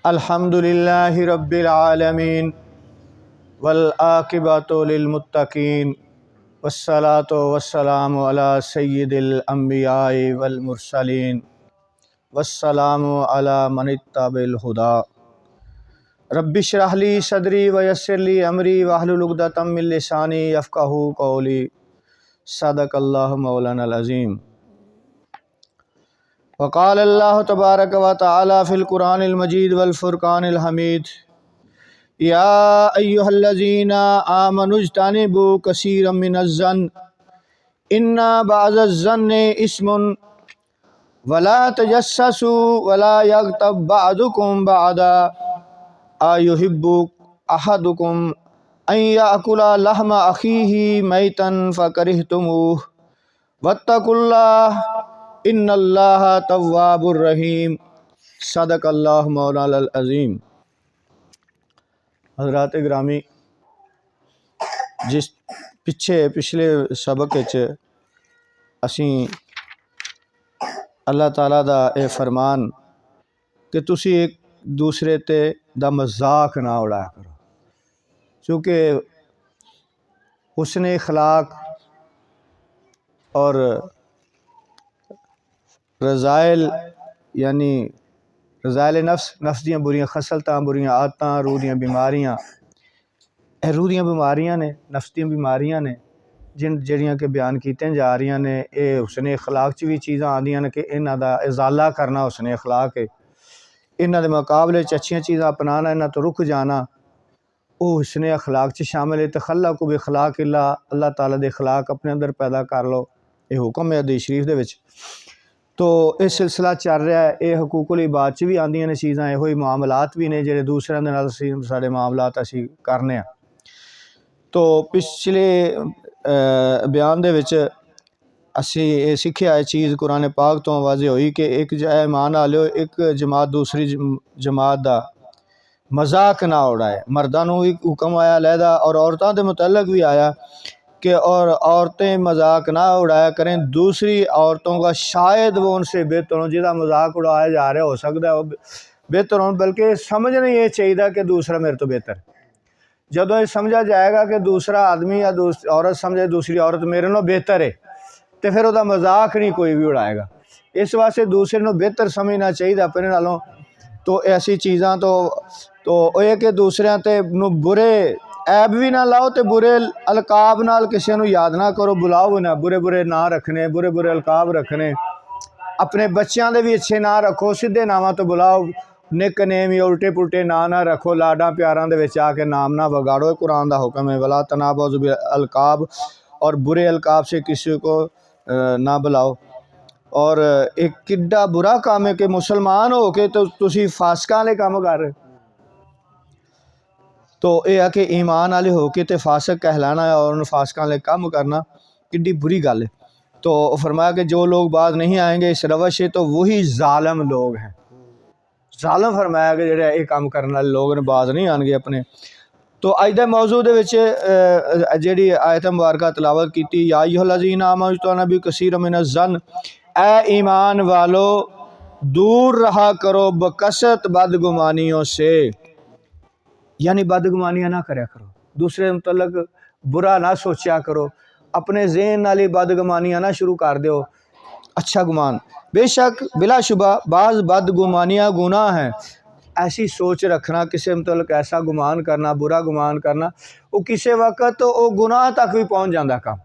الحمد للہ رب العالمین والعاقبۃ للمتقین والصلاة والسلام علی سید الانبیاء والمرسلین والسلام علی من اتبع الہدی رب اشرح لی صدری ویسر لی امری واحلل عقدۃ من لسانی یفقہوا قولی صدق اللہ مولانا العظیم۔ وقال اللہ تبارک و تعالی فی القرآن المجید والفرقان الحمید یا ایہا الذین آمنوا اجتنبوا کثیرا من الظن ان بعض الظن اسم ولا تجسسوا ولا یغتب بعضکم بعضا ایحب احدکم ان یأکل لحم اخیہ میتا فکرہتموہ واتقوا اللہ ان اللہ تواب الرحیم صدق اللہ مولانا العظیم۔ حضرات گرامی، جس پچھلے سبق اسی اللہ تعالیٰ دا اے فرمان کہ تسی ایک دوسرے تے دا مذاق نہ اڑایا کرو، چونکہ حسن اخلاق اور رضائل یعنی رضائل نفس دیاں بریاں خصلتاں، بریاں عادتاں، روح دیاں بیماریاں نے، نفس دیاں بیماریاں نے جڑیاں کہ بیان کیتیں جا رہی نے۔ اے حسن اخلاق چ بھی چیزاں آندیاں نے کہ انہاں دا ازالہ کرنا حسن اخلاق ہے، انہاں دے مقابلے چ اچھیاں چیزاں اپنانا، انہاں تو رک جانا او حسن اخلاق چ شامل ہے۔ تخلقوا بخلاق اللہ، اللہ تعالیٰ دے اخلاق اپنے اندر پیدا کر لو، یہ حکم ہے حدیث شریف دے وچ۔ تو یہ سلسلہ چل رہا ہے، یہ حقوق العباد چ بھی آندیاں نے چیزاں، یہ ہوئی معاملات بھی نے جڑے دوسرے دے نال سارے معاملات اسی کرنے ہیں۔ تو پچھلے بیان دے وچ اسی یہ سکھیا ہے چیز قرآن پاک تو واضح ہوئی کہ ایک ایمان والو ایک جماعت دوسری جماعت دا مذاق نہ اڑائے۔ مرداں نوں بھی حکم آیا علیحدہ اور عورتاں دے متعلق بھی آیا کہ اور عورتیں مذاق نہ اڑایا کریں دوسری عورتوں کا، شاید وہ ان سے بہتر ہوں، جہاں مذاق اڑایا جا رہا ہو سکتا ہے وہ بہتر ہوں، بلکہ سمجھنا یہ چاہیے کہ دوسرا میرے تو بہتر۔ جدوں یہ سمجھا جائے گا کہ دوسرا آدمی یا عورت سمجھے دوسری عورت میرے نوں بہتر ہے تو پھر وہ مذاق نہیں کوئی بھی اڑائے گا۔ اس واسطے دوسرے نوں بہتر سمجھنا چاہیے اپنے نالوں۔ تو ایسی چیزاں تو یہ کہ دوسرے تے برے عیب بھی نہ لاؤ تے برے القاب نال کسی نوں یاد نہ کرو، بلاؤ بھی نہ، برے نام رکھنے، برے القاب رکھنے۔ اپنے بچیاں دے بھی اچھے نام رکھو، سیدھے ناماں تو بلاؤ، نک نیم یا الٹے پلٹے نام نہ رکھو، لاڈاں پیاراں دے وچ آ کے نام نہ بگاڑو۔ قرآن دا حکم ہے ولا تنابزوا بالالقاب، اور برے القاب سے کسی کو نہ بلاؤ۔ اور ایک کڈا برا کام ہے کہ مسلمان ہو کے تو تسی فاسقاں والے کام کر رہے، تو یہ ہے کہ ایمان والے ہو کے تے فاسق کہلانا اور ان فاسقاں والے کام کرنا کڈی بری گل ہے۔ تو فرمایا کہ جو لوگ باز نہیں آئیں گے اس روش سے تو وہی ظالم لوگ ہیں۔ ظالم فرمایا کہ جڑے یہ کام کرنے والے لوگ نے باز نہیں آن گے اپنے۔ تو اج دے موضوع دے وچ جیڑی آیت مبارکہ تلاوت کیتی، یا ایھا الذین آمنوا اجتنبوا کثیرا من الظن، اے ایمان والو دور رہا کرو بکثرت بدگمانیوں سے، یعنی بدگمانیاں نہ کریا کرو، دوسرے متعلق برا نہ سوچیا کرو، اپنے ذہن نالی بدگمانیاں نہ شروع کر دیو، اچھا گمان۔ بے شک بلا شبہ بعض بدگمانیاں گناہ ہیں، ایسی سوچ رکھنا، کسی متعلق ایسا گمان کرنا، برا گمان کرنا، وہ کسی وقت وہ گناہ تک بھی پہنچ جاندہ کام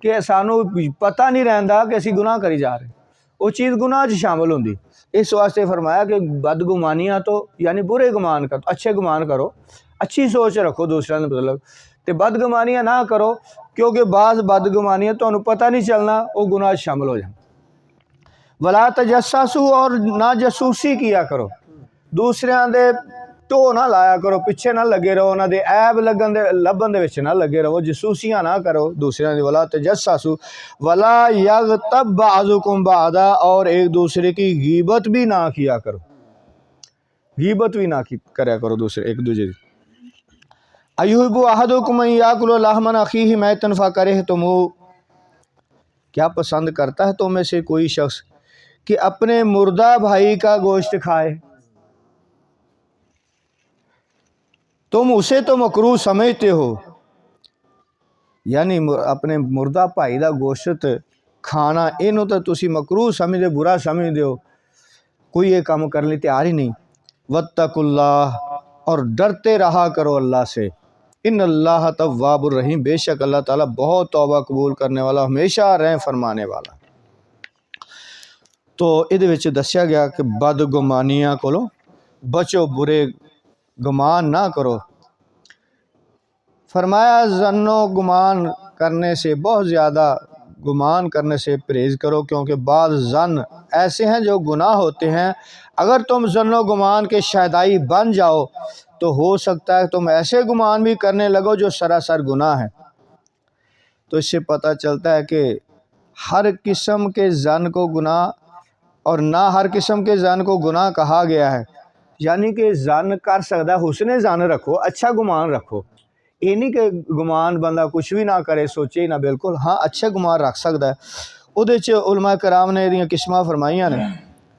کہ سانو پتہ نہیں رہندا کہ اسی گناہ کری جا رہے، وہ چیز گناہ چ شامل ہوندی۔ اس واسطے فرمایا کہ بدگمانیاں تو یعنی برے گمان کرو، اچھے گمان کرو، اچھی سوچ رکھو دوسرے نے مطلب، تے بدگمانیاں نہ کرو، کیونکہ بعض بدگمانیاں تو انہوں پتہ نہیں چلنا وہ گناہ شامل ہو جائیں۔ ولا تجسسوا، اور نہ جاسوسی کیا کرو، دوسریاں دے ٹو نہ لایا کرو، پیچھے نہ لگے رہو، انہاں دے عیب لبن دے وچ نہ لگے رہو، جاسوسیاں نہ کرو دوسریاں دی۔ ولا تجسسوا ولا یغتب بعضکم بعضا، اور ایک دوسرے کی غیبت بھی نہ کیا کرو، غیبت بھی نہ کریا کرو دوسرے ایک دوسرے کی۔ ایحب احدکم ان یاکل لحم اخیہ میتا فکرہتموہ، کیا پسند کرتا ہے تم میں سے کوئی شخص کہ اپنے مردہ بھائی کا گوشت کھائے؟ تم اسے تو مکروہ سمجھتے ہو، یعنی اپنے مردہ بھائی دا گوشت کھانا اینو تو تسی مکروہ سمجھتے، برا سمجھتے ہو، کوئی یہ کام کرنے تیار ہی نہیں۔ واتقوا اللہ، اور ڈرتے رہا کرو اللہ سے، ان اللہ تواب الرحیم، بے شک اللہ تعالیٰ بہت توبہ قبول کرنے والا، ہمیشہ رحم فرمانے والا۔ تو یہ وچ دسیا گیا کہ بدگمانیاں کولو بچو، برے گمان نہ کرو۔ فرمایا ظن و گمان کرنے سے، بہت زیادہ گمان کرنے سے پرہیز کرو، کیونکہ بعض ظن ایسے ہیں جو گناہ ہوتے ہیں۔ اگر تم ظن و گمان کے شہدائی بن جاؤ تو ہو سکتا ہے تم ایسے گمان بھی کرنے لگو جو سراسر گناہ ہے۔ تو اس سے پتہ چلتا ہے کہ ہر قسم کے ظن کو گناہ، اور نہ ہر قسم کے ظن کو گناہ کہا گیا ہے۔ یعنی کہ ظن کر سکتا ہے، حسن ظن رکھو، اچھا گمان رکھو، یہ نہیں کہ گمان بندہ کچھ بھی نہ کرے، سوچے ہی نہ، بالکل ہاں اچھا گمان رکھ سکتا ہے۔ وہ علماء کرام نے یہ قسمہ فرمائیاں نے،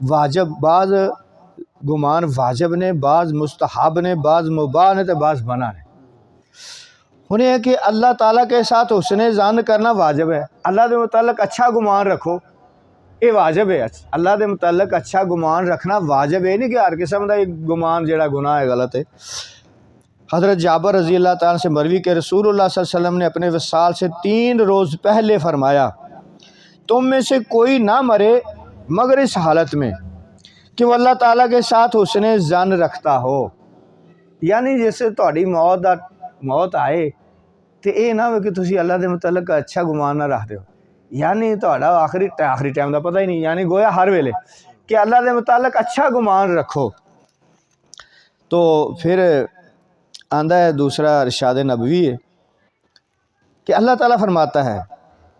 واجب، بعض گمان واجب نے، بعض مستحب نے، بعض مباح نے، تو بعض منع نے۔ انہیں ہے کہ اللہ تعالیٰ کے ساتھ حسن ظن کرنا واجب ہے، اللہ کے متعلق اچھا گمان رکھو، یہ واجب ہے۔ اللہ کے متعلق اچھا گمان رکھنا واجب ہے، نہیں کہ ہر قسم کا گمان جڑا گناہ ہے، غلط ہے۔ حضرت جابر رضی اللہ تعالیٰ سے مروی کہ رسول اللہ صلی اللہ علیہ وسلم نے اپنے وصال سے 3 روز پہلے فرمایا، تم میں سے کوئی نہ مرے مگر اس حالت میں کہ وہ اللہ تعالیٰ کے ساتھ حسن ظن رکھتا ہو۔ یعنی جیسے تہاڈی موت آئے تو یہ نہ ہو کہ تسی اللہ کے متعلق اچھا گمان نہ رکھتے ہو، یعنی تہاڈا آخری ٹائم کا پتہ ہی نہیں، یعنی گویا ہر ویلے کہ اللہ کے متعلق اچھا گمان رکھو۔ تو پھر آندہ ہے دوسرا ارشاد نبوی ہے کہ اللہ تعالیٰ فرماتا ہے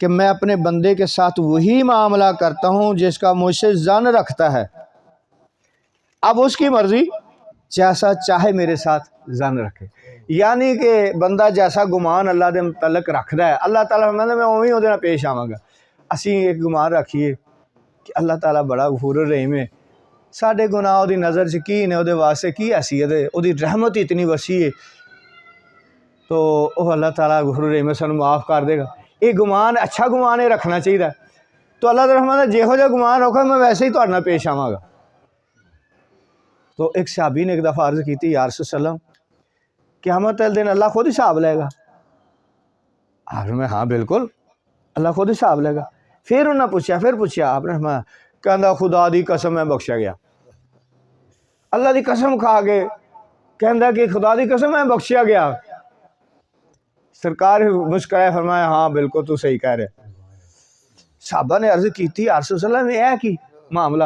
کہ میں اپنے بندے کے ساتھ وہی معاملہ کرتا ہوں جس کا مجھ سے ظن رکھتا ہے، اب اس کی مرضی، جیسا چاہے میرے ساتھ ظن رکھے۔ یعنی کہ بندہ جیسا گمان اللہ کے متعلق رکھتا ہے، اللہ تعالیٰ فرماتا ہے میں اوہیں وہ پیش آواں گا۔ اسی ایک گمان رکھیے کہ اللہ تعالیٰ بڑا غفور الرحیم ہے، ساڈے گناہ وہ نظر سے کی نے، وہ واسطے کی حیثیت ہے، وہ رحمت اتنی وسیع ہے، تو وہ اللہ تعالیٰ غفور الرحیم ہے، سانوں معاف کر دے گا۔ یہ گمان اچھا گمان یہ رکھنا چاہیے۔ تو اللہ تعالیٰ فرماتا ہے جہو جا گمان رکھو میں ویسے ہی تہاڈے نال پیش آواں گا۔ تو ایک صحابی نے ایک دفعہ عرض کی تھی، یا رسول اللہ علیہ وسلم قیامت والے دن اللہ خود حساب لے گا؟ آپ نے ہاں بالکل اللہ خود حساب لے گا۔ پھر انہوں نے پوچھا آپ نے فرمایا، کہندا خدا دی قسم میں بخشا گیا، اللہ دی قسم کھا کے کہندا کہ خدا دی قسم میں بخشیا گیا۔ سرکار مسکرائے فرمایا ہاں بالکل تو صحیح کہہ رہے۔ صحابہ نے عرض کی تھی، یا رسول اللہ علیہ وسلم یہ کی معاملہ؟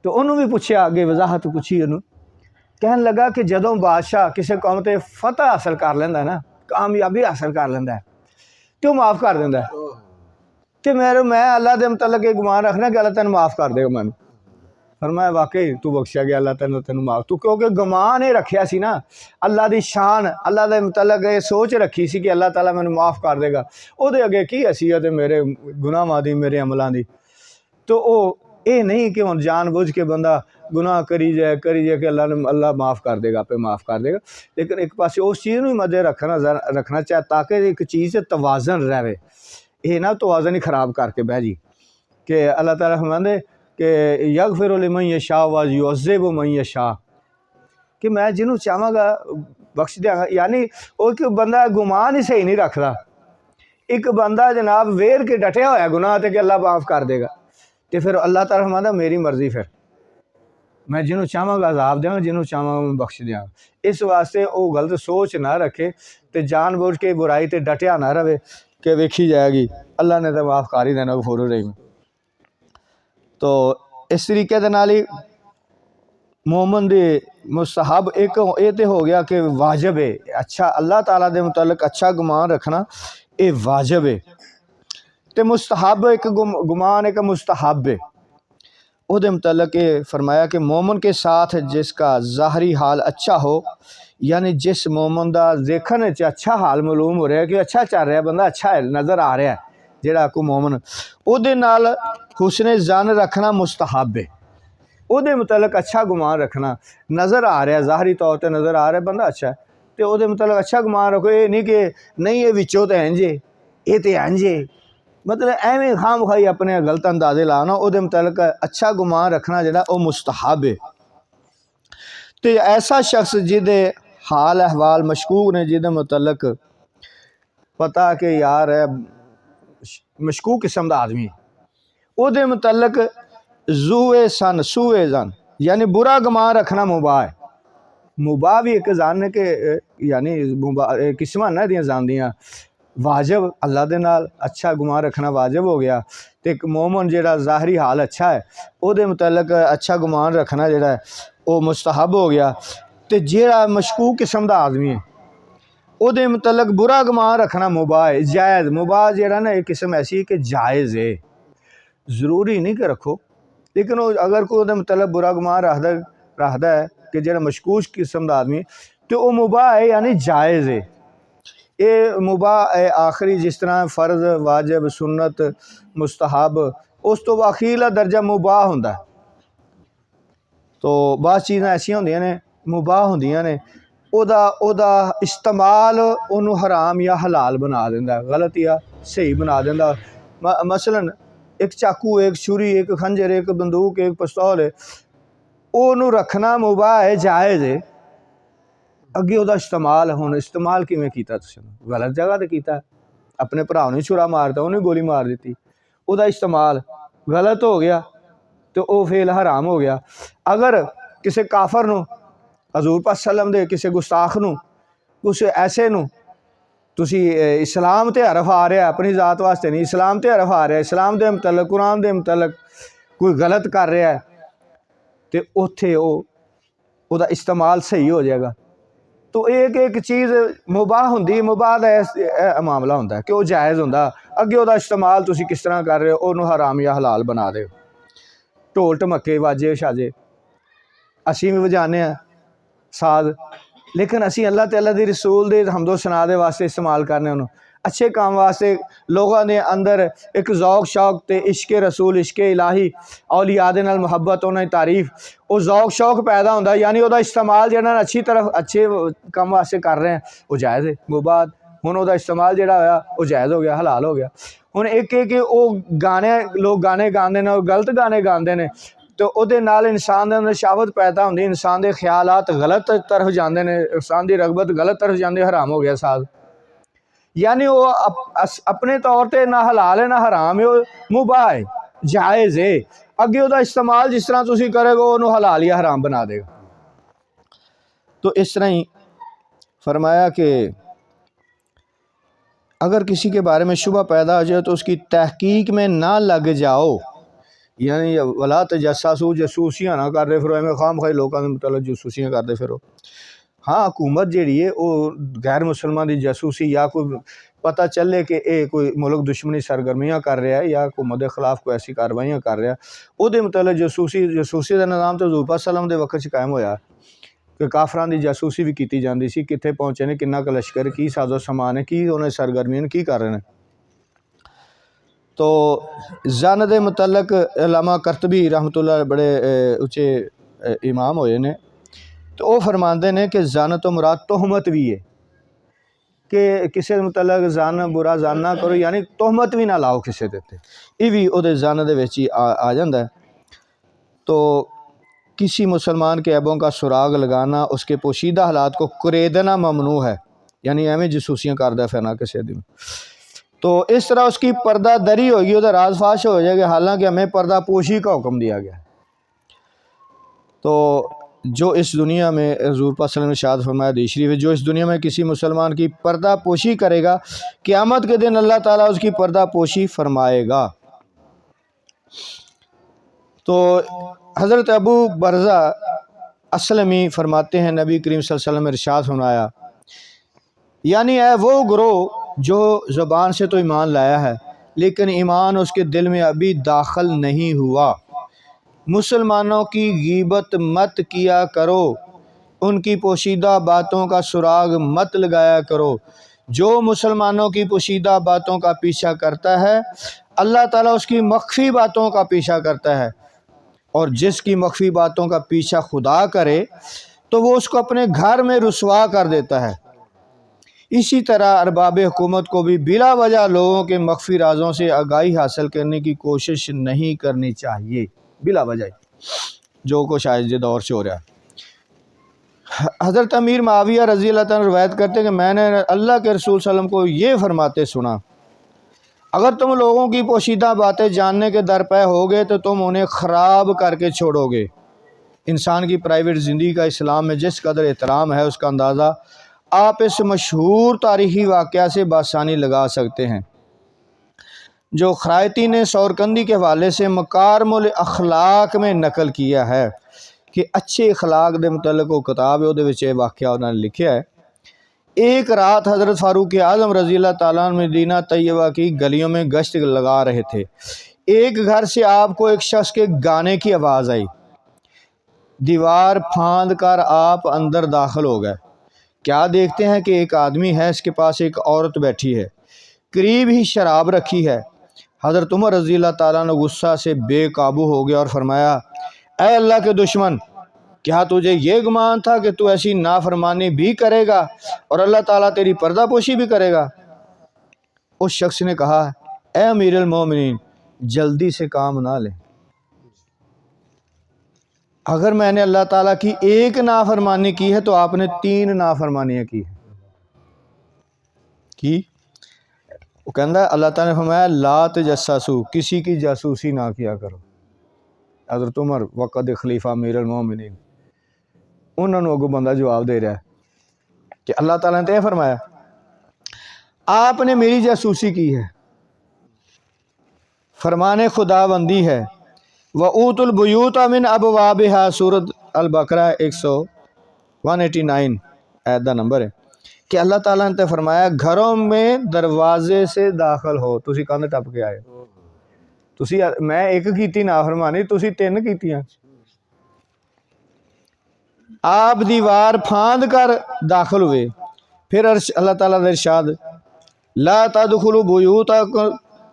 تو انہوں بھی پوچھا، آگے وضاحت پوچھی انہوں، کہنے لگا کہ جدوں بادشاہ کسی قوم تے فتح حاصل کر لینا ہے نا، کامیابی حاصل کر لینا ہے تو معاف کر دینا ہے، تو میں اللہ دے متعلق ایک گمان رکھنا کہ اللہ تینوں معاف کر دے گا۔ میں فرمایا واقعی تو بخشیا گیا، اللہ تینوں معاف، تو کیونکہ گمان یہ رکھیا سی نا، اللہ دی شان، اللہ دے متعلق یہ سوچ رکھی سی کہ اللہ تعالیٰ مینوں معاف کر دے گا، وہ دے اگے کی حیثیت ہے میرے گناہاں دی، میرے عملاں دی۔ تو وہ یہ نہیں کہ ہن جان بوجھ کے بندہ گناہ کری جائے کہ اللہ معاف کر دے گا، پہ معاف کر دے گا، لیکن ایک پاسے اس چیز نوں مد رکھنا چاہے تاکہ ایک چیز سے توازن رہے، یہ نہ توازن ہی خراب کر کے بہ جی کہ اللہ تعالیٰ فرماندے کہ یغفر لمن یشاء ویعذب من یشاء، کہ میں جنہوں چاہواں گا بخش دیاں گا۔ یعنی وہ کہ بندہ گمان ہی صحیح نہیں رکھدا، ایک بندہ جناب ویر کے ڈٹیا ہوا ہے گناہ تے کہ اللہ معاف کر دے گا، تو پھر اللہ تعالیٰ فرماتا میری مرضی، پھر میں جنہوں چاہواں گا عذاب دیاں گا، جنہوں چاہواں گا میں بخش دیاں گا۔ اس واسطے وہ غلط سوچ نہ رکھے تے جان بوجھ کے برائی تے ڈٹیا نہ رہے کہ ویکھی جائے گی اللہ نے تو معاف کر ہی دینا، غفور الرحیم۔ تو اس طریقے دے نال ہی مومن دے مستحب ایک یہ تے ہو گیا کہ واجب ہے، اچھا اللہ تعالیٰ دے متعلق اچھا گمان رکھنا یہ واجب ہے، تے مستحب ایک گمان ایک مستحب ہے۔ وہ دے متعلق یہ فرمایا کہ مومن کے ساتھ جس کا ظاہری حال اچھا ہو، یعنی جس مومن دا دیکھنے اچھا حال معلوم ہو رہا ہے کہ اچھا چل رہا ہے، بندہ اچھا ہے نظر آ رہا ہے جڑا کو مومن، او دے نال حسن ظن رکھنا مستحب ہے۔ ਉਹਦੇ ਮੁਤਲਕ ਅੱਛਾ ਗੁਮਾਨ ਰੱਖਣਾ। ਨਜ਼ਰ ਆ ਰਿਹਾ, ਜ਼ਾਹਰੀ ਤੌਰ ਤੇ ਨਜ਼ਰ ਆ ਰਿਹਾ ਬੰਦਾ ਅੱਛਾ ਹੈ ਤੇ ਉਹਦੇ ਮੁਤਲਕ ਅੱਛਾ ਗੁਮਾਨ ਰੱਖੋ। ਇਹ ਨਹੀਂ ਕਿ ਨਹੀਂ ਇਹ ਵਿੱਚੋਂ ਤਾਂ ਇੰਝ ਏ, ਇਹ ਤੇ ਇੰਝ ਏ, ਮਤਲਬ ਐਵੇਂ ਖਾਮ ਖਾਈ ਆਪਣੇ ਗਲਤ ਅੰਦਾਜ਼ੇ ਲਾਣਾ। ਉਹਦੇ ਮੁਤਲਕ ਅੱਛਾ ਗੁਮਾਨ ਰੱਖਣਾ ਜਿਹੜਾ ਉਹ ਮੁਸਤਹਬ ਹੈ। ਤੇ ਐਸਾ ਸ਼ਖص ਜਿਹਦੇ حال احوال مشکوک نے، جہدے متعلق پتا کہ یار ہے مشکوک قسم دا آدمی، او دے متعلق زوئے سن سوئے زن یعنی برا گمان رکھنا مباح ہے۔ مباح بھی ایک زن ہے کہ یعنی قسماں نہ دیاں زن دیاں واجب اللہ دے نال اچھا گمان رکھنا واجب ہو گیا، تے ایک مومن جڑا ظاہری حال اچھا ہے او دے متعلق اچھا گمان رکھنا جڑا ہے او مستحب ہو گیا۔ تے جیڑا مشکوک قسم دا آدمی ہے او دے متعلق برا گمان رکھنا مباح ہے، جائز۔ مباح جیڑا نا ایک قسم ایسی ہے کہ جائز ہے، ضروری نہیں کہ رکھو، لیکن اگر کوئی دے متعلق برا گمان رکھدا ہے کہ جیڑا مشکوک قسم دا آدمی تو او مباح ہے یعنی جائز ہے۔ اے مباح ہے آخری، جس طرح فرض، واجب، سنت، مستحب، اس تو اخیرلا درجہ مباح ہوندا ہے۔ تو بعض چیزاں ایسیاں ہوندیاں نے مباح ہوندیاں نے، او دا استعمال انہوں حرام یا حلال بنا دیندا ہے، غلط یا صحیح بنا دیندا۔ مثلا ایک چاقو، ایک چھری، ایک خنجر، ایک بندوق، ایک پستول ہے، انہوں رکھنا مباح ہے، جائز ہے۔ اگے او دا استعمال، ہن استعمال کیویں کیتا تسی؟ غلط جگہ تے کیتا، اپنے بھرا نوں چھرا مارتا انہیں گولی مار دیتی، او دا استعمال غلط ہو گیا تو او فعل حرام ہو گیا۔ اگر کسی کافر نو، حضور پاک صلی اللہ علیہ وسلم دے کسی گستاخ نو، کسی ایسے نو تسی اسلام تے حرف آ رہا ہے، اپنی ذات واسطے نہیں، اسلام تے حرف آ رہا ہے، اسلام دے متعلق، قرآن دے متعلق کوئی غلط کر رہا ہے تے اوتھے او دا استعمال صحیح ہو جائے گا۔ تو ایک چیز مباح ہوندی، مباح دا معاملہ ہوندا ہے کہ وہ جائز ہوندا، اگے وہ دا استعمال تسی کس طرح کر رہے ہو انہوں حرام یا حلال بنا دے۔ ڈھول ٹمکے، واجے شاجے اسی بھی وجانے ہیں ساز، لیکن اسی اللہ تعالیٰ دی رسول دے حمد و ثنا دے واسطے استعمال کرنے انہوں اچھے کام واسطے۔ لوگوں نے اندر ایک ذوق شوق تے عشق رسول، عشق الہی، اولیاء دے نال محبت، انہاں دی تعریف، وہ ذوق شوق پیدا ہوندا، یعنی وہ دا استعمال جہاں اچھی طرف اچھے کام واسطے کر رہے ہیں وہ جائز ہے۔ مباح ہن وہ دا استعمال جہاں ہویا وہ جائز ہو گیا، حلال ہو گیا۔ ہن ایک کہ وہ گانے، لوگ گانے گاندے نے، غلط گانے گاندے نے، تو او دے نال انسان دے اندر شہوت پیدا ہوندی، انسان دے خیالات غلط طرف جاندے نے، انسان دی رغبت غلط طرف جاندے، حرام ہو گیا ساز۔ یعنی وہ اپنے طور تے نہ حلال ہے نہ حرام ہے، وہ مباح ہے، جائز ہے۔ اگے وہ دا استعمال جس طرح تسی کرے گا انہوں حلال یا حرام بنا دے گا۔ تو اس طرح ہی فرمایا کہ اگر کسی کے بارے میں شبہ پیدا ہو جائے تو اس کی تحقیق میں نہ لگ جاؤ، یعنی ولا تجسسوا، جاسوسیاں نہ کر رہے پھرو، ایویں خام خواہ لوگوں کے متعلق جاسوسیاں کرتے پھرو۔ ہاں حکومت جیڑی ہے وہ غیر مسلمان دی جاسوسی یا کوئی پتہ چلے کہ اے کوئی ملک دشمنی سرگرمیاں کر رہا ہے یا حکومت کے خلاف کوئی ایسی کاروائیاں کر رہا ہے، او دے متعلق جاسوسی دا نظام تو حضور پاک صلی اللہ علیہ وسلم دے وقت قائم ہویا کہ کافران دی جاسوسی بھی کیتی جاندی سی، کتھے پہنچے نے، کنہ کا لشکر، کی ساز و سامان ہے، کی انہیں سرگرمیاں کی کر رہے ہیں۔ تو زن دے متعلق علامہ قرطبی رحمۃ اللہ بڑے اچھے امام ہوئے نے، تو وہ فرماندے نے کہ زن تو مراد تہمت بھی ہے، کہ کسی متعلق زن برا زن نہ کرو، یعنی تہمت بھی نہ لاؤ کسی دے تے، یہ بھی وہ زن دے وچ ہی آ جاندہ ہے۔ تو کسی مسلمان کے عیبوں کا سراغ لگانا، اس کے پوشیدہ حالات کو کریدنا ممنوع ہے، یعنی ایویں جاسوسیاں کردہ پھرنا کسی دن، تو اس طرح اس کی پردہ دری ہوگی، ادھر راز فاش ہو جائے گا، حالانکہ ہمیں پردہ پوشی کا حکم دیا گیا ہے۔ تو جو اس دنیا میں حضور پاک صلی اللہ علیہ وسلم نے ارشاد فرمایا حدیث شریف ہے، جو اس دنیا میں کسی مسلمان کی پردہ پوشی کرے گا، قیامت کے دن اللہ تعالیٰ اس کی پردہ پوشی فرمائے گا۔ تو حضرت ابو برزہ اسلمی فرماتے ہیں نبی کریم صلی اللہ علیہ وسلم نے ارشاد فرمایا، یعنی اے وہ گروہ جو زبان سے تو ایمان لایا ہے لیکن ایمان اس کے دل میں ابھی داخل نہیں ہوا، مسلمانوں کی غیبت مت کیا کرو، ان کی پوشیدہ باتوں کا سراغ مت لگایا کرو، جو مسلمانوں کی پوشیدہ باتوں کا پیچھا کرتا ہے اللہ تعالیٰ اس کی مخفی باتوں کا پیچھا کرتا ہے، اور جس کی مخفی باتوں کا پیچھا خدا کرے تو وہ اس کو اپنے گھر میں رسوا کر دیتا ہے۔ اسی طرح ارباب حکومت کو بھی بلا وجہ لوگوں کے مخفی رازوں سے آگاہی حاصل کرنے کی کوشش نہیں کرنی چاہیے، بلا وجہ جو کچھ آج کے دور سے ہو رہا ہے۔ حضرت امیر معاویہ رضی اللہ تعالیٰ روایت کرتے ہیں کہ میں نے اللہ کے رسول صلی اللہ علیہ وسلم کو یہ فرماتے سنا، اگر تم لوگوں کی پوشیدہ باتیں جاننے کے درپے ہوگے تو تم انہیں خراب کر کے چھوڑو گے۔ انسان کی پرائیویٹ زندگی کا اسلام میں جس قدر احترام ہے اس کا اندازہ آپ اس مشہور تاریخی واقعہ سے بآسانی لگا سکتے ہیں جو خرائطی نے سورکندی کے حوالے سے مکارم الاخلاق میں نقل کیا ہے کہ اچھے اخلاق دے متعلق وہ کتاب ہے، وہ واقعہ انہوں نے لکھا ہے۔ ایک رات حضرت فاروق اعظم رضی اللہ تعالیٰ عنہ مدینہ طیبہ کی گلیوں میں گشت لگا رہے تھے۔ ایک گھر سے آپ کو ایک شخص کے گانے کی آواز آئی۔ دیوار پھاند کر آپ اندر داخل ہو گئے۔ کیا دیکھتے ہیں کہ ایک آدمی ہے، اس کے پاس ایک عورت بیٹھی ہے، قریب ہی شراب رکھی ہے۔ حضرت عمر رضی اللہ تعالیٰ عنہ غصہ سے بے قابو ہو گیا اور فرمایا، اے اللہ کے دشمن، کیا تجھے یہ گمان تھا کہ تو ایسی نافرمانی بھی کرے گا اور اللہ تعالیٰ تیری پردہ پوشی بھی کرے گا؟ اس شخص نے کہا، اے امیر المومنین، جلدی سے کام نہ لیں۔ اگر میں نے اللہ تعالیٰ کی ایک نافرمانی کی ہے تو آپ نے 3 نافرمانیاں کی ہیں۔ وہ کہتا ہے اللہ تعالیٰ نے فرمایا لا تجسسوا، کسی کی جاسوسی نہ کیا کرو۔ حضرت عمر وقت خلیفہ امیر المومنین، انہوں نے اگو بندہ جواب دے رہا ہے کہ اللہ تعالیٰ نے تو یہ فرمایا آپ نے میری جاسوسی کی ہے، فرمان خدا بندی ہے۔ وَأُوتُوا الْبُيُوتَ مِنْ أَبْوَابِهَا سورۃ البقرہ 189 آیت دا نمبر ہے کہ اللہ تعالیٰ نے فرمایا گھروں میں دروازے سے داخل ہو۔ تسی کاندے ٹپ کے آئے، تسی میں ایک کیتی نافرمانی، تسی 3 کیتیاں۔ آپ دیوار پھاند کر داخل ہوئے۔ پھر اللہ تعالیٰ نے ارشاد لا تدخلوا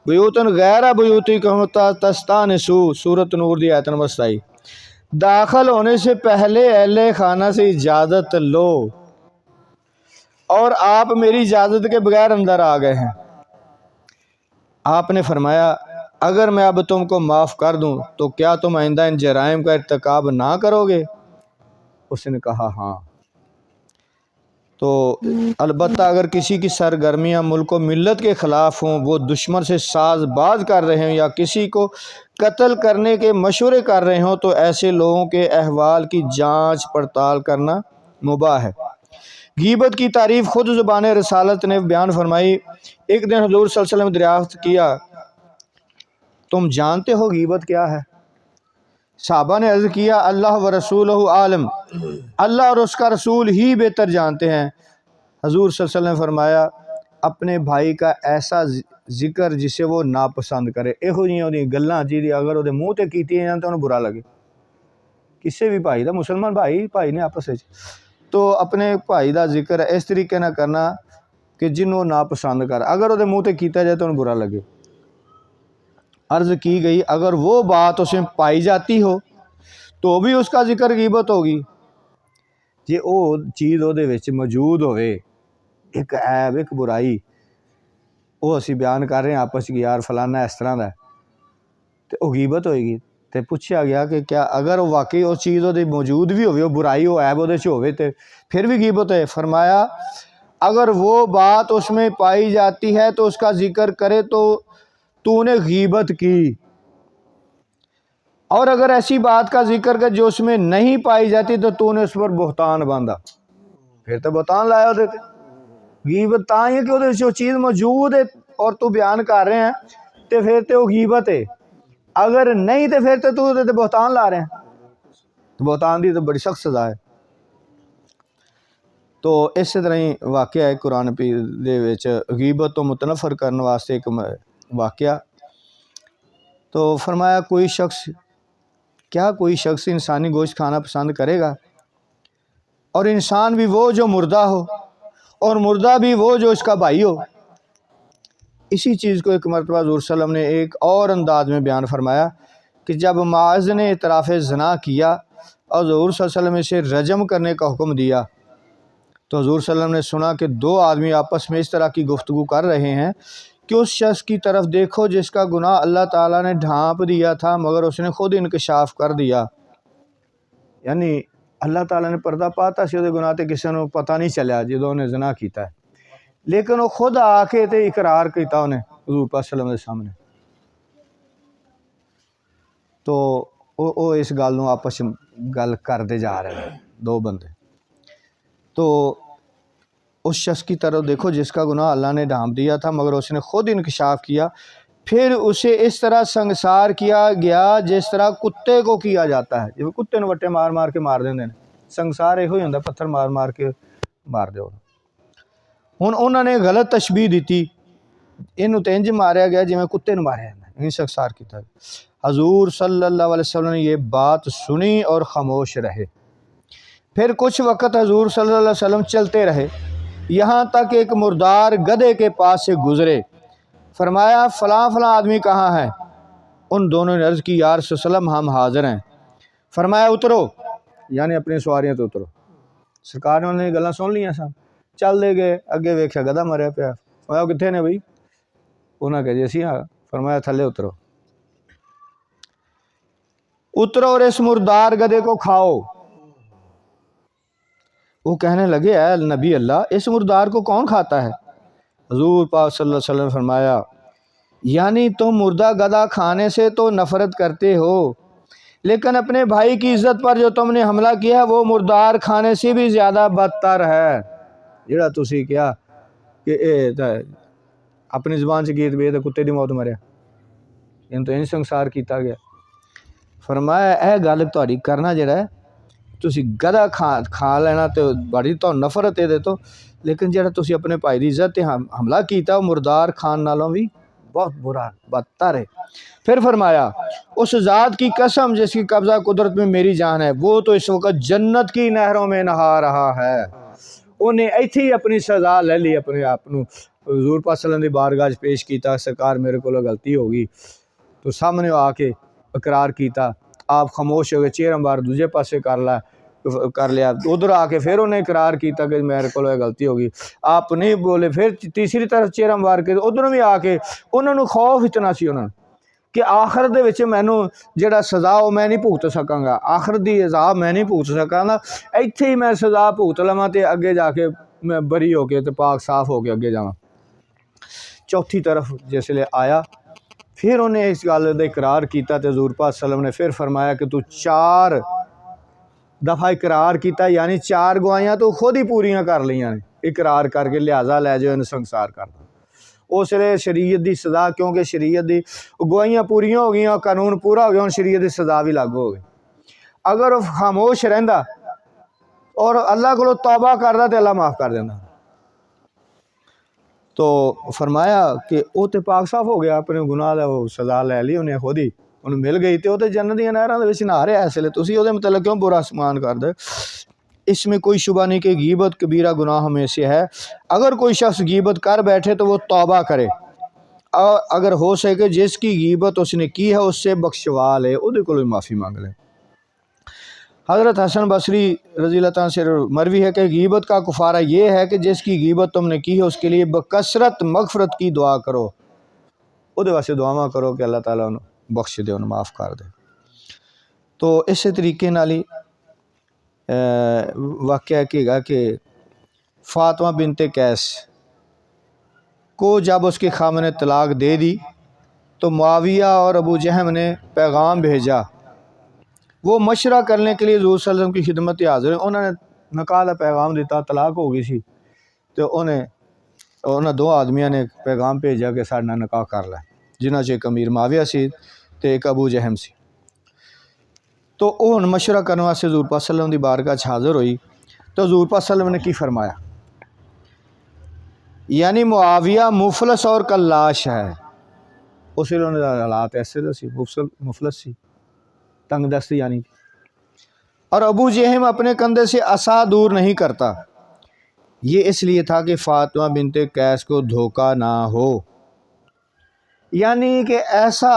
بیوتا غیر بیوتکم تستانسوا سورۃ نور دی آیت نمبر 27۔ داخل ہونے سے پہلے اہل خانہ سے اجازت لو، اور آپ میری اجازت کے بغیر اندر آ گئے ہیں۔ آپ نے فرمایا اگر میں اب تم کو معاف کر دوں تو کیا تم آئندہ ان جرائم کا ارتکاب نہ کرو گے؟ اس نے کہا ہاں۔ تو البتہ اگر کسی کی سرگرمیاں ملک و ملت کے خلاف ہوں، وہ دشمن سے ساز باز کر رہے ہوں یا کسی کو قتل کرنے کے مشورے کر رہے ہوں تو ایسے لوگوں کے احوال کی جانچ پڑتال کرنا مباح ہے۔ غیبت کی تعریف خود زبان رسالت نے بیان فرمائی۔ ایک دن حضور صلی اللہ علیہ وسلم نے دریافت کیا، تم جانتے ہو غیبت کیا ہے؟ صحابہ نے عرض کیا اللہ و رسولہ عالم، اللہ اور اس کا رسول ہی بہتر جانتے ہیں۔ حضور صلی اللہ علیہ وسلم نے فرمایا اپنے بھائی کا ایسا ذکر جسے وہ ناپسند کرے، یہو جی گلاں جی اگر وہ منہ تے کیتی ہیں تو انہیں برا لگے۔ کسی بھی بھائی دا، مسلمان بھائی نے آپس میں تو اپنے بھائی دا ذکر اس طریقے نہ کرنا کہ جنوں ناپسند کر، اگر وہ منہ تے کیتا جائے تو انہیں برا لگے۔ عرض کی گئی اگر وہ بات اسے پائی جاتی ہو تو بھی اس کا ذکر غیبت ہوگی۔ جی وہ چیز وہ دے وچ موجود ہوئے، ایک عیب ایک برائی، وہ اسی بیان کر رہے ہیں آپس کی یار فلانا اس طرح دا ہے، تو وہ غیبت ہوئے گی۔ تو پوچھا گیا کہ کیا اگر وہ واقعی وہ چیز وہ موجود بھی ہوئے، وہ برائی وہ عیب وہ ہوئے تو پھر بھی غیبت ہے؟ فرمایا اگر وہ بات اس میں پائی جاتی ہے تو اس کا ذکر کرے تو نے غیبت کی، اور اگر ایسی بات کا ذکر کر جو اس میں نہیں پائی جاتی تو نے اس پر بہتان باندھا، پھر تو بہتان لایا ہوتے تھے۔ غیبت تاں ہی ہے کہ وہ چیز موجود ہے اور تو بیان کر رہے ہیں تو پھر تو غیبت ہے، اگر نہیں تو پھر تو بہتان لا رہے ہیں، تو بہتان دی تو بڑی سخت سزا ہے۔ تو اس طرح ہی واقعہ ہے قرآن پیر دے وچ غیبت تو متنفر کرنے واسطے ایک واقعہ۔ تو فرمایا کوئی شخص انسانی گوشت کھانا پسند کرے گا، اور انسان بھی وہ جو مردہ ہو اور مردہ بھی وہ جو اس کا بھائی ہو۔ اسی چیز کو ایک مرتبہ حضور صلی اللہ علیہ وسلم نے ایک اور انداز میں بیان فرمایا کہ جب معاذ نے اعتراف زنا کیا اور حضور صلی اللہ علیہ وسلم اسے رجم کرنے کا حکم دیا تو حضور صلی اللہ علیہ وسلم نے سنا کہ دو آدمی آپس میں اس طرح کی گفتگو کر رہے ہیں کہ اس شخص کی طرف دیکھو جس کا گناہ اللہ تعالیٰ نے ڈھانپ دیا تھا مگر اس نے خود انکشاف کر دیا. یعنی اللہ تعالیٰ نے پردہ پاتا سی وہ گناہ تے کسی نے پتہ نہیں چلیا جدوں انہیں زنا کیتا ہے, لیکن وہ خود آ کے تے اقرار کیتا انہیں حضور پاک صلی اللہ علیہ وسلم کے سامنے. تو وہ اس گل نوں آپس گل کرتے جا رہے ہیں دو بندے. تو اس شخص کی طرف دیکھو جس کا گناہ اللہ نے ڈھانپ دیا تھا مگر اس نے خود انکشاف کیا, پھر اسے اس طرح سنگسار کیا گیا جس طرح کتے کو کیا جاتا ہے. جو کتے نوں وٹے مار مار کے مار دیندے نے, سنگسار یہ ہوئی ہوندا پتھر مار مار کے مار دیو. ہن انہوں نے غلط تشبیہ دیتی, اینوں تے انج ماریا گیا جویں کتے نوں ماریا جاندا, این سنگسار کیتا. حضور صلی اللہ علیہ وسلم نے یہ بات سنی اور خاموش رہے. پھر کچھ وقت حضور صلی اللہ علیہ وسلم چلتے رہے یہاں تک ایک مردار گدھے کے پاس سے گزرے. فرمایا فلاں فلاں آدمی کہاں ہے؟ ان دونوں نے عرض کی یا رسول اللہ علیہ وسلم ہم حاضر ہیں. فرمایا اترو, یعنی اپنی سواریاں تو اترو. سرکار نے انہوں نے گلاں سن لیاں سن, چل دے گئے. اگے ویکھیا گدھا مریا پیا. فرمایا کتنے نے بھائی؟ انہاں کہا جی اسی ہاں. فرمایا تھلے اترو, اترو اور اس مردار گدھے کو کھاؤ. وہ کہنے لگے اے نبی اللہ اس مردار کو کون کھاتا ہے؟ حضور پاک صلی اللہ علیہ وسلم نے فرمایا یعنی تم مردہ گدھا کھانے سے تو نفرت کرتے ہو, لیکن اپنے بھائی کی عزت پر جو تم نے حملہ کیا ہے وہ مردار کھانے سے بھی زیادہ بدتر ہے. جڑا تسی کیا کہ اپنی زبان سے گیت بے کتے دی موت مریا, ان تو ان سنگسار کیتا گیا. فرمایا اے گل تہاڈی کرنا جڑا ہے تسی گدھا کھا لینا تو بڑی تو نفرت ہے تو, لیکن جڑا تسی اپنے بھائی دی عزت تے حملہ کیتا وہ مردار کھان نالوں بھی بہت برا بدتر ہے. پھر فرمایا اس ذات کی قسم جس کی قبضہ قدرت میں میری جان ہے وہ تو اس وقت جنت کی نہروں میں نہا رہا ہے. انہیں ایتھے ہی اپنی سزا لے لی, اپنے آپ نو حضور پاک صلی اللہ علیہ وسلم دی بارگاہ پیش کیتا. سرکار میرے کو غلطی ہوگی تو سامنے آ کے اقرار کیتا. آپ خاموش ہو گئے, چہرہ بار دوجے پاسے کر لیا. ادھر آ کے پھر انہیں اقرار کیتا کہ میرے کو غلطی ہوگی. آپ نہیں بولے, پھر تیسری طرف چہرہ مار کے ادھر بھی آ کے انہوں نے خوف اتنا سی انہوں کہ آخر دے وچ مینوں جڑا سزا وہ میں نہیں بھگت سکاں گا, آخر دی عذاب میں نہیں بھگت سکاں گا, ایتھے ہی میں سزا بھگت لواں تے اگے جا کے میں بری ہو کے تے پاک صاف ہو کے اگے جاواں. چوتھی طرف جس لے آیا پھر انہیں اس گل دا اقرار کیتا تے حضور پاک صلی اللہ علیہ وسلم نے پھر فرمایا کہ تو 4 دفعہ اقرار کیتا, یعنی 4 گواہیاں تو خود ہی پوریاں کر لیاں نے اقرار کر کے, لہٰذا لے جاؤ انہیں سنگسار کر دو. اس لیے شریعت دی سزا, کیونکہ شریعت دی گواہیاں پوریاں ہو گئیاں, قانون پورا ہو گیا, ہن شریعت دی سزا بھی لاگو ہو گئی. اگر وہ خاموش رہندا اور اللہ کو توبہ کردا تے اللہ معاف کر دیندا. تو فرمایا کہ وہ تو پاک صاف ہو گیا, اپنے گناہ دا وہ سزا لے لی انہیں خود ہی, انہوں مل گئی تے وہ تو جنت دی نہراں دے وچ نہا رہا. اس لیے تسی وہ متعلق کیوں برا سمان کر دے؟ اس میں کوئی شبہ نہیں کہ غیبت کبیرہ گناہ میں سے ہے. اگر کوئی شخص غیبت کر بیٹھے تو وہ توبہ کرے, اور اگر ہو سکے جس کی غیبت اس نے کی ہے اس سے بخشوا لے, وہ کو معافی مانگ لے. حضرت حسن بصری رضی اللہ تعالیٰ سے مروی ہے کہ غیبت کا کفارہ یہ ہے کہ جس کی غیبت تم نے کی ہے اس کے لیے بکثرت مغفرت کی دعا کرو, وہ واسطے دعاواں کرو کہ اللہ تعالیٰ انہوں بخش دے, انہوں معاف کر دے. تو اسی طریقے نال ہی واقعہ کہ گا کہ فاطمہ بنت قیس کو جب اس کے خاوند نے طلاق دے دی تو معاویہ اور ابو جہم نے پیغام بھیجا. وہ مشورہ کرنے کے لیے حضور صلی اللہ علیہ وسلم کی خدمت حاضر ہیں. انہوں نے نکاح کا پیغام دیتا, طلاق ہو گئی سی, تو انہیں 2 آدمیاں نے پیغام بھیجا کہ سارے نال نکاح کر لے, جنہاں چ ایک امیر معاویہ سی تے ایک ابو جہم سی. تو وہ مشورہ کرنے واسطے حضور پاک صلی اللہ علیہ وسلم دی بارگاہ حاضر ہوئی. تو حضور پاک صلی اللہ علیہ وسلم نے کی فرمایا, یعنی معاویہ مفلس اور کلاش ہے. اس لیے انہوں نے حالات ایسے سی, مفلس سی, تنگ دست یعنی. اور ابو جہم اپنے کندھے سے عصا دور نہیں کرتا, یہ اس لیے تھا کہ فاطمہ بنت قیس کو دھوکہ نہ ہو. یعنی کہ ایسا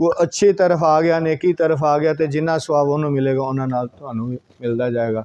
ਉਹ ਅੱਛੀ ਤਰਫ ਆ ਗਿਆ, ਨੇਕੀ ਤਰਫ ਆ ਗਿਆ, ਤੇ ਜਿੰਨਾ ਸਵਾਬ ਉਹਨੂੰ ਮਿਲੇਗਾ ਉਹਨਾਂ ਨਾਲ ਤੁਹਾਨੂੰ ਵੀ ਮਿਲਦਾ ਜਾਏਗਾ।